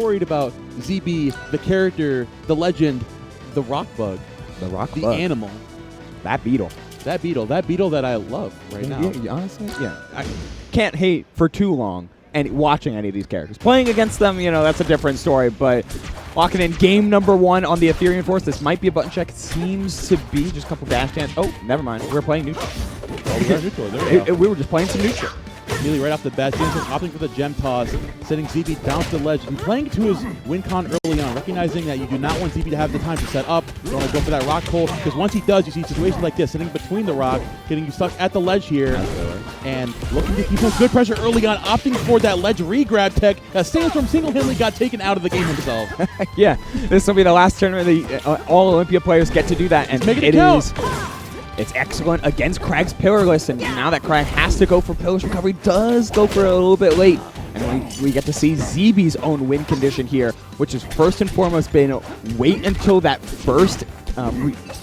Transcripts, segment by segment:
worried about ZeeBee, the character, the legend, the rock bug, the animal, that beetle. That beetle that I love right now. Yeah, honestly, yeah. I can't hate for too long and watching any of these characters. Playing against them, that's a different story, but walking in game number 1 on the Ethereum Force, this might be a button check. It seems to be just a couple dash dance. Oh, never mind. We're playing neutral. Oh, we are neutral. There we go. We were just playing some neutral. Immediately right off the bat, Sandstorm opting for the gem toss, sending ZeeBee down to the ledge and playing to his win con early on, recognizing that you do not want ZeeBee to have the time to set up. You want to go for that rock pull, because once he does, you see situations like this, sitting between the rock, getting you stuck at the ledge here, and looking to keep some good pressure early on, opting for that ledge re-grab tech. Sandstorm single-handedly got taken out of the game himself. Yeah, this will be the last tournament all Olympia players get to do that, and it is. It's excellent against Krag's Pillarless, and now that Krag has to go for Pillarless Recovery, does go for it a little bit late. And we get to see ZeeBee's own win condition here, which is first and foremost been wait until that first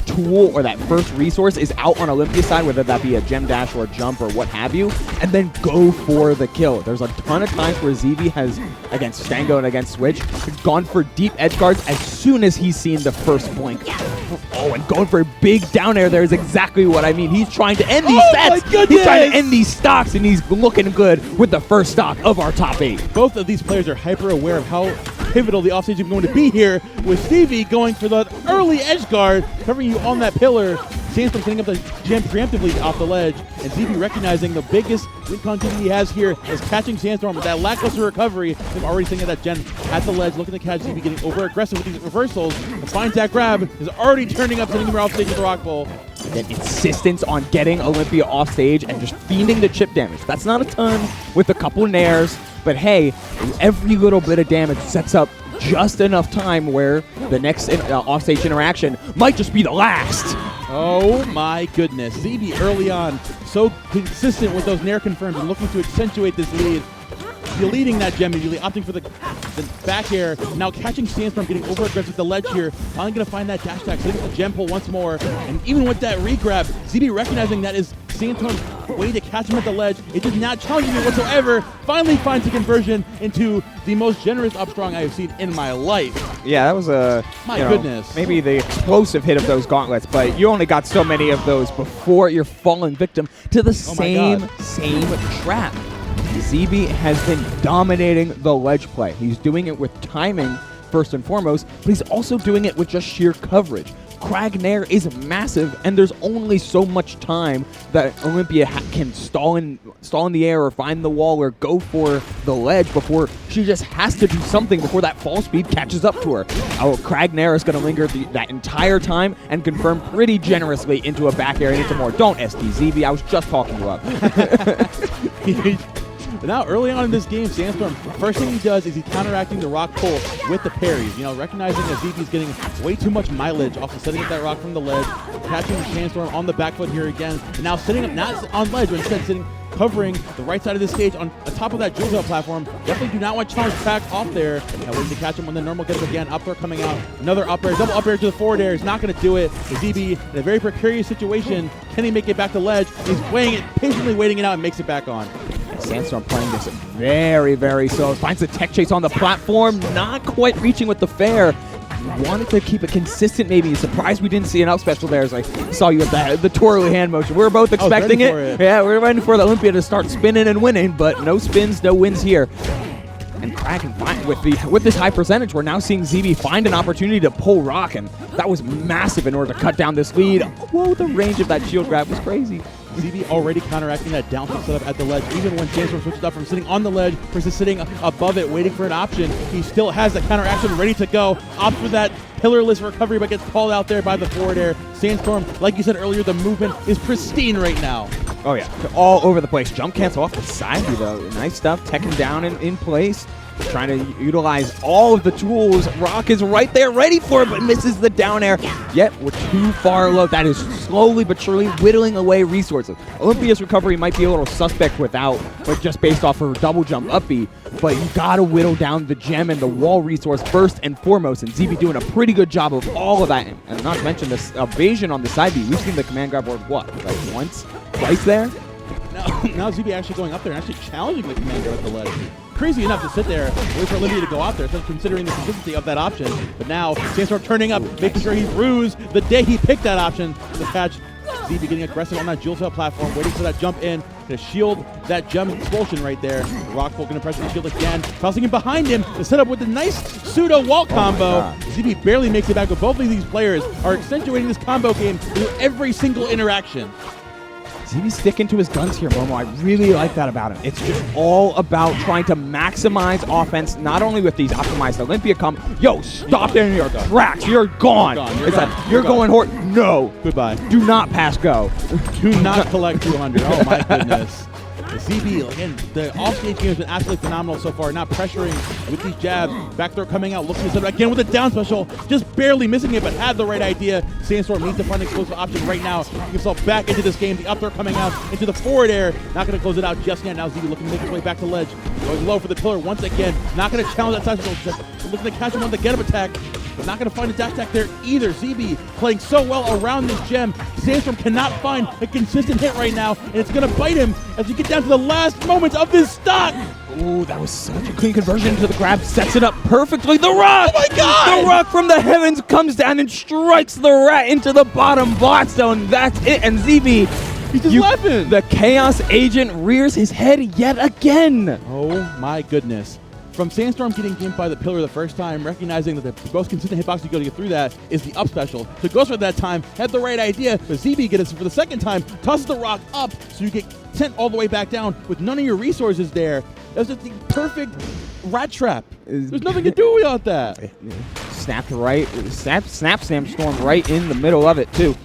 tool or that first resource is out on Olympia side, whether that be a gem dash or a jump or what have you, and then go for the kill. There's a ton of times where ZeeBee has, against Stango and against Switch, gone for deep edge guards as soon as he's seen the first blink. Oh, and going for a big down air there is exactly what I mean. He's trying to end these sets. He's trying to end these stocks, and he's looking good with the first stock of our top 8. Both of these players are hyper aware of how pivotal the offstage is going to be here, with ZeeBee going for the early edge guard, covering you on that pillar. Sandstorm setting up the gem preemptively off the ledge, and ZeeBee recognizing the biggest win continuity he has here is catching Sandstorm with that lackluster recovery. Him already sitting at that gem at the ledge, looking to catch ZeeBee, getting over aggressive with these reversals, and finds that grab, is already turning up, sending him off stage with the rock pull. That insistence on getting Olympia off stage and just fiending the chip damage. That's not a ton with a couple nairs, but hey, every little bit of damage sets up just enough time where the next offstage interaction might just be the last. Oh my goodness. ZeeBee early on, so consistent with those nair confirms and looking to accentuate this lead. Deleting that gem immediately, opting for the back air, now catching Sandstorm, getting over aggressive with the ledge here, finally going to find that dash attack, setting up the gem pull once more, and even with that re-grab, ZeeBee recognizing that is Sandstorm's way to catch him at the ledge. It did not challenge me whatsoever, finally finds a conversion into the most generous up strong I have seen in my life. Yeah, that was goodness. Maybe the explosive hit of those gauntlets, but you only got so many of those before you're falling victim to the same trap. ZeeBee has been dominating the ledge play. He's doing it with timing first and foremost, but he's also doing it with just sheer coverage. Krag Nair is massive, and there's only so much time that Olympia can stall in the air or find the wall or go for the ledge before she just has to do something before that fall speed catches up to her. Oh, Krag Nair is going to linger that entire time and confirm pretty generously into a back air and into more. Don't SD ZeeBee, I was just talking you up. But now, early on in this game, Sandstorm, first thing he does is he's counteracting the rock pull with the parries. Recognizing that ZeeBee's getting way too much mileage off of setting up that rock from the ledge, catching Sandstorm on the back foot here again, and now sitting up not on ledge, but instead covering the right side of the stage on top of that jewel belt platform. Definitely do not want to challenge back off there. Now waiting to catch him when the normal gets again. Up air coming out. Another up air, double up air to the forward air. He's not going to do it. ZeeBee in a very precarious situation. Can he make it back to ledge? He's patiently waiting it out and makes it back on. Sandstorm playing this very, very slow. Finds the tech chase on the platform. Not quite reaching with the fair. Wanted to keep it consistent, maybe. Surprised we didn't see an up special there as I saw you with the twirly hand motion. We were both expecting it. Yeah, we were waiting for the Olympia to start spinning and winning, but no spins, no wins here. And Krag can find, with this high percentage, we're now seeing ZeeBee find an opportunity to pull rock, and that was massive in order to cut down this lead. Whoa, the range of that shield grab was crazy. ZeeBee already counteracting that down tilt setup at the ledge. Even when Sandstorm switches up from sitting on the ledge versus sitting above it waiting for an option, he still has the counteraction ready to go. Opts for that pillarless recovery, but gets called out there by the forward air. Sandstorm, like you said earlier, the movement is pristine right now. Oh yeah, all over the place. Jump cancel off the side though. Nice stuff, teching down in place. Trying to utilize all of the tools. Rock is right there, ready for it, but misses the down air. Yet, we're too far low. That is slowly but surely whittling away resources. Olympia's recovery might be a little suspect but just based off her double jump up B, but you gotta whittle down the gem and the wall resource first and foremost, and ZeeBee doing a pretty good job of all of that. And not to mention this evasion on the side B. We've seen the command grab board, what, like once, twice there? Now ZeeBee actually going up there and actually challenging the commander at the ledge. crazy enough to sit there, wait for Olympia to go out there, especially considering the consistency of that option. But now, Sandstorm turning up, making sure he's rused the day he picked that option to catch. ZeeBee getting aggressive on that Jewel Cell platform, waiting for that jump in to shield that gem expulsion right there. Rockfall going to pressure the shield again, tossing him behind him to set up with a nice pseudo wall combo. ZeeBee barely makes it back, but both of these players are accentuating this combo game through every single interaction. ZeeBee's sticking to his guns here, Momo. I really like that about him. It's just all about trying to maximize offense, not only with these optimized Olympia Yo, stop in your tracks. You're gone. You're going hard. No. Goodbye. Do not pass go. Do not collect 200. Oh, my goodness. ZeeBee, again, the offstage game has been absolutely phenomenal so far, not pressuring with these jabs. Back throw coming out, looking to set up again with a down special, just barely missing it, but had the right idea. Sandstorm needs to find an explosive option right now. Get himself back into this game. The up throw coming out into the forward air. Not going to close it out just yet. Now ZeeBee looking to make his way back to ledge. Going low for the pillar once again. Not going to challenge that side special. Looking to catch him on the get-up attack. But not going to find a dash attack there either. ZeeBee playing so well around this gem. Sandstorm cannot find a consistent hit right now, and it's going to bite him as we get down to the last moments of this stock. Ooh, that was such a clean conversion into the grab. Sets it up perfectly. The rock! Oh my God! The rock from the heavens comes down and strikes the rat into the bottom bot zone. That's it. And ZeeBee, he's just laughing. The Chaos Agent rears his head yet again. Oh my goodness. From Sandstorm getting gimped by the pillar the first time, recognizing that the most consistent hitbox you go to get through that is the up special. So goes for that time, had the right idea, but ZeeBee gets it for the second time, tosses the rock up so you get sent all the way back down with none of your resources there. That's just the perfect rat trap. There's nothing to do without that. Snapped right, snap Sandstorm right in the middle of it too.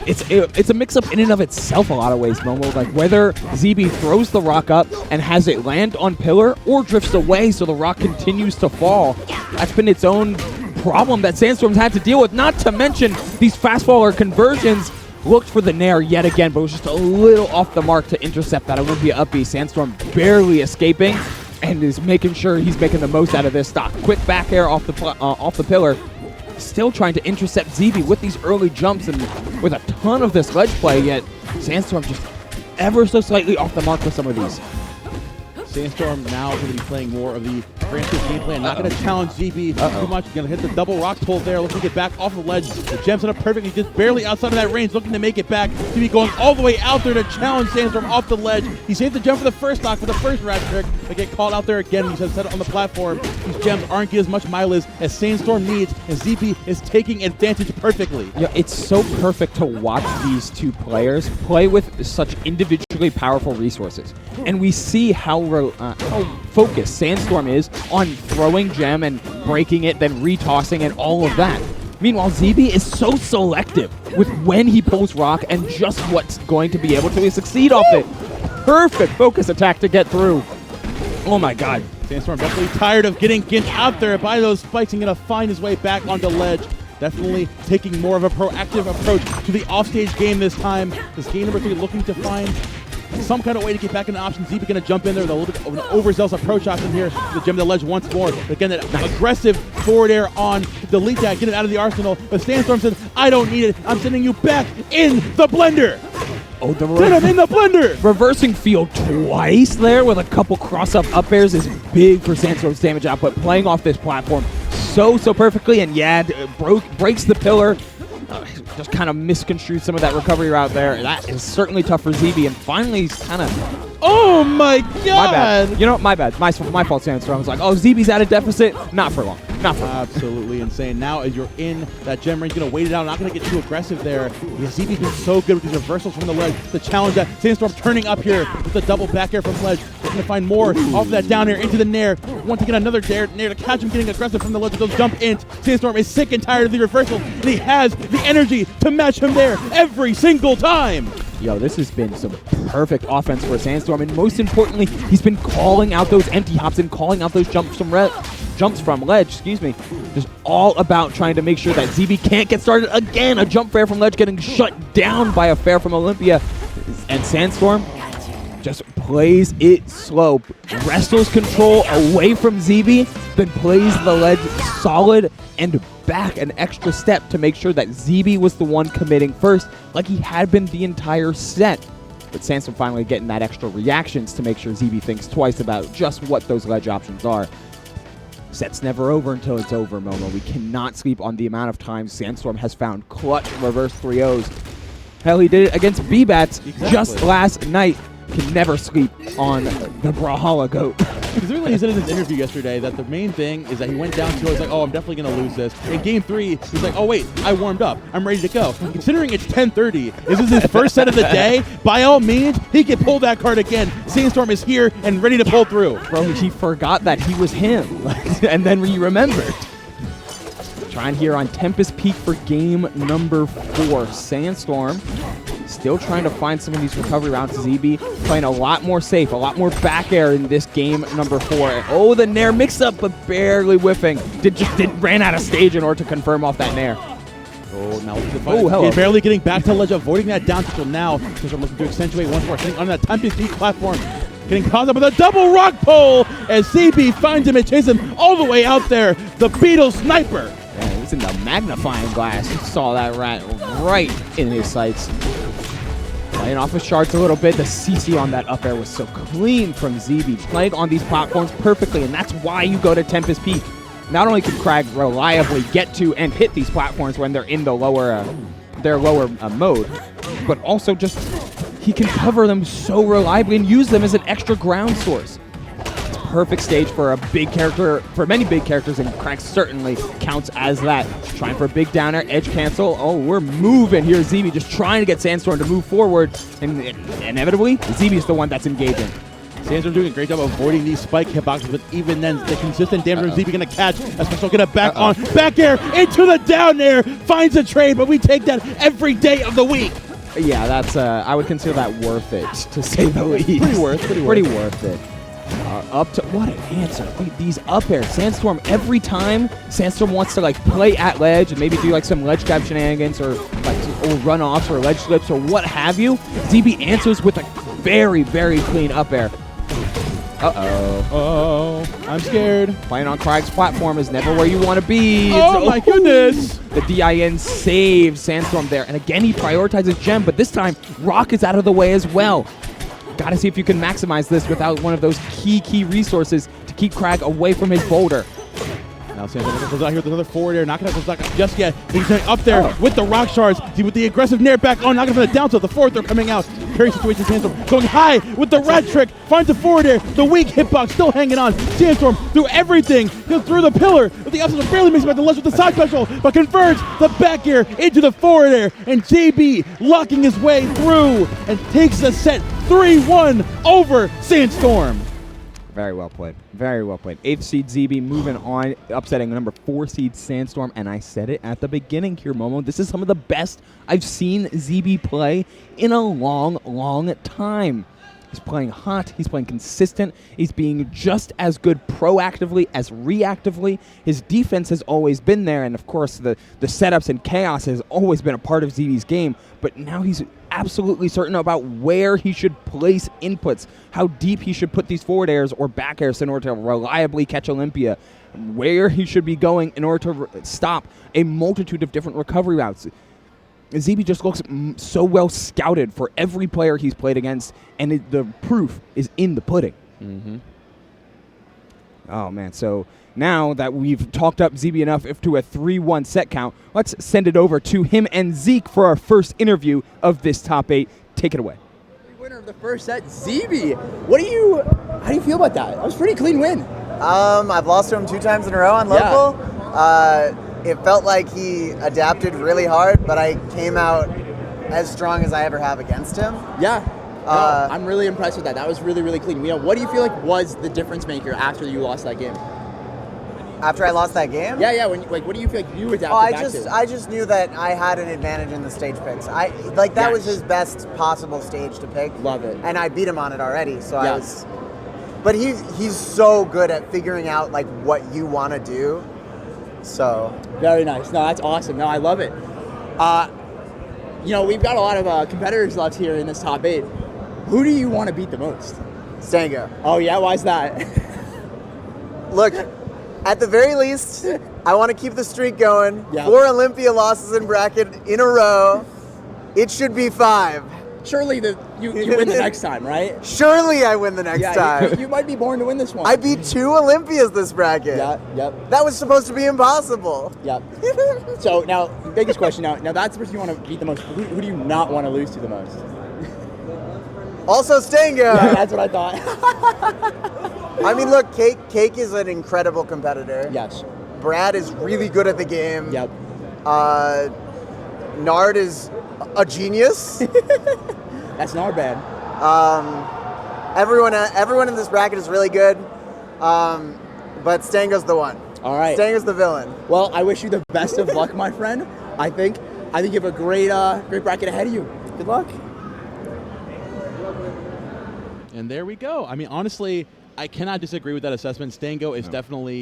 It's a mix-up in and of itself a lot of ways, Momo. Like whether ZeeBee throws the rock up and has it land on pillar or drifts away so the rock continues to fall. That's been its own problem that Sandstorm's had to deal with, not to mention these fast-faller conversions. Looked for the nair yet again, but was just a little off the mark to intercept that Olympia up B. Sandstorm barely escaping and is making sure he's making the most out of this stock. Quick back air off the pillar. Still trying to intercept ZeeBee with these early jumps and with a ton of this ledge play, yet Sandstorm just ever so slightly off the mark with some of these. Sandstorm now going to be playing more of the frantic game plan. Not going to challenge ZeeBee too much. Going to hit the double rock pull there. Looking to get back off the ledge. The gem set up perfectly, just barely outside of that range. Looking to make it back. ZeeBee going all the way out there to challenge Sandstorm off the ledge. He saved the gem for the first stock, for the first rat trick. They get called out there again. He says set it on the platform. These gems aren't getting as much mileage as Sandstorm needs, and ZeeBee is taking advantage perfectly. Yeah, it's so perfect to watch these two players play with such individually powerful resources. And we see how focused Sandstorm is on throwing gem and breaking it, then retossing and all of that. Meanwhile, ZeeBee is so selective with when he pulls rock and just what's going to be able to succeed off it. Perfect focus attack to get through. Oh my God. Sandstorm definitely tired of getting gimped out there by those spikes and going to find his way back onto ledge. Definitely taking more of a proactive approach to the offstage game this time. This game number 3 looking to find some kind of way to get back into options. ZeeBee going to jump in there with a little bit of an overzealous approach option here. The gem to the ledge once more. But again, that aggressive forward air on to delete that, get it out of the arsenal. But Sandstorm says, I don't need it. I'm sending you back in the blender. Oh, Put him in the blender. Reversing field twice there with a couple cross-up up airs is big for Sandstorm's damage output. Playing off this platform so perfectly, and yeah, breaks the pillar. Just kind of misconstrued some of that recovery route there. That is certainly tough for ZeeBee, and finally he's kind of... Oh my God! My bad. You know what? My bad. My fault, Sandstorm. I was like, oh, ZeeBee's at a deficit. Not for long. Not for long. Absolutely insane. Now, as you're in that gem range, going to wait it out. Not going to get too aggressive there. ZeeBee's been so good with these reversals from the ledge to challenge that. Sandstorm turning up here with the double back air from ledge. Looking to find more off of that down air into the nair. Want to get another nair to catch him getting aggressive from the ledge with those jump ins. Sandstorm is sick and tired of the reversals, and he has the energy to match him there every single time. Yo, this has been some perfect offense for Sandstorm, and most importantly, he's been calling out those empty hops and calling out those jumps from ledge, Just all about trying to make sure that ZeeBee can't get started again. A jump fair from ledge getting shut down by a fair from Olympia. And Sandstorm just plays it slow. Wrestles control away from ZeeBee, then plays the ledge solid and back an extra step to make sure that ZeeBee was the one committing first, like he had been the entire set. but Sandstorm finally getting that extra reactions to make sure ZeeBee thinks twice about just what those ledge options are. Set's never over until it's over, Momo. We cannot sleep on the amount of times Sandstorm has found clutch reverse 3-0s. Hell, he did it against B-Bats just last night. Can never sleep on the Brawlhalla GOAT. Because really, he said in his interview yesterday that the main thing is that he went down to it, he's like, oh, I'm definitely going to lose this. In game 3, he's like, oh, wait, I warmed up. I'm ready to go. Considering it's 10:30, this is his first set of the day, by all means, he can pull that card again. Sandstorm is here and ready to pull through. Bro, he forgot that he was him, and then he remembered. Trying here on Tempest Peak for game number 4. Sandstorm still trying to find some of these recovery rounds. ZeeBee playing a lot more safe, a lot more back air in this game number 4. Oh, the Nair mix-up, but barely whiffing. Ran out of stage in order to confirm off that Nair. Oh, now hello. He's barely getting back to ledge, avoiding that down tilt now. Sandstorm looking to accentuate once more, sitting on that Tempest Peak platform. Getting caught up with a double rock pull as ZeeBee finds him and chases him all the way out there. The Beetle Sniper. Yeah, he was in the magnifying glass. He saw that right in his sights. Playing off his shards a little bit. The CC on that up air was so clean from ZeeBee. Playing on these platforms perfectly, and that's why you go to Tempest Peak. Not only can Crag reliably get to and hit these platforms when they're in the lower, mode, but also just he can cover them so reliably and use them as an extra ground source. It's a perfect stage for a big character, for many big characters, and Crag certainly counts as that. Trying for a big downer, edge cancel. Oh, we're moving here. ZeeBee just trying to get Sandstorm to move forward, and inevitably, ZeeBee is the one that's engaging. Sandstorm doing a great job avoiding these spike hitboxes, but even then, the consistent damage ZeeBee going to catch. Especially going to back on, back air into the down air, finds a trade, but we take that every day of the week. Yeah, that's I would consider that worth it, to say the least. Pretty worth it. Up to what an answer! These up airs, Sandstorm. Every time Sandstorm wants to play at ledge and maybe do some ledge grab shenanigans or run offs or ledge slips or what have you, ZeeBee answers with a very, very clean up air. Uh-oh, I'm scared. Playing on Crag's platform is never where you want to be. Oh my goodness! The DIN saves Sandstorm there. And again, he prioritizes Gem, but this time, Rock is out of the way as well. Gotta see if you can maximize this without one of those key resources to keep Crag away from his boulder. Now Sandstorm goes out here with another forward air, not gonna go just yet. He's up there with the rock shards. With the aggressive nair back on, not gonna the down tilt. The forward throw coming out. Carry situation, Sandstorm going high with the rat trick. Finds the forward air. The weak hitbox still hanging on. Sandstorm through everything. He'll through the pillar. With the upside barely makes it back to ledge with the side special, but converts the back air into the forward air. And ZeeBee locking his way through and takes the set 3-1 over Sandstorm. Very well played. Very well played. 8th seed ZeeBee moving on, upsetting number 4 seed Sandstorm. And I said it at the beginning here, Momo. This is some of the best I've seen ZeeBee play in a long time. He's playing hot. He's playing consistent. He's being just as good proactively as reactively. His defense has always been there. And, of course, the setups and chaos has always been a part of ZeeBee's game. But now he's absolutely certain about where he should place inputs, how deep he should put these forward airs or back airs in order to reliably catch Olympia, where he should be going in order to stop a multitude of different recovery routes. ZeeBee just looks so well scouted for every player he's played against, and the proof is in the pudding. Mm-hmm. Oh, man. So now that we've talked up ZeeBee enough to a 3-1 set count, let's send it over to him and Zeke for our first interview of this top 8. Take it away. Winner of the first set, ZeeBee. How do you feel about that? That was a pretty clean win. I've lost to him 2 times in a row on local. It felt like he adapted really hard, but I came out as strong as I ever have against him. Yeah. No, I'm really impressed with that. That was really, really clean. What do you feel like was the difference maker after you lost that game? After I lost that game? Yeah. What do you feel like you adapted back to? I just knew that I had an advantage in the stage picks. That was his best possible stage to pick. Love it. And I beat him on it already, so I was. But he's so good at figuring out what you want to do. So very nice. No, that's awesome. No, I love it. We've got a lot of competitors left here in this top 8. Who do you want to beat the most? Stango. Oh yeah, why's that? Look, at the very least, I want to keep the streak going. Yep. 4 Olympia losses in bracket in a row. It should be 5. surely you win the next time, right? Surely I win the next time. You might be born to win this one. I beat 2 Olympias this bracket. Yep. That was supposed to be impossible. Yep. So now, biggest question now that's the person you want to beat the most. Who do you not want to lose to the most? Also Stango. Yeah, that's what I thought. I mean, look, Cake is an incredible competitor. Yes. Brad is really good at the game. Yep. Nard is a genius. That's not bad. Everyone in this bracket is really good, but Stango's the one. All right. Stango's the villain. Well, I wish you the best of luck, my friend. I think you have a great bracket ahead of you. Good luck. And there we go. I mean, honestly, I cannot disagree with that assessment. Stango is definitely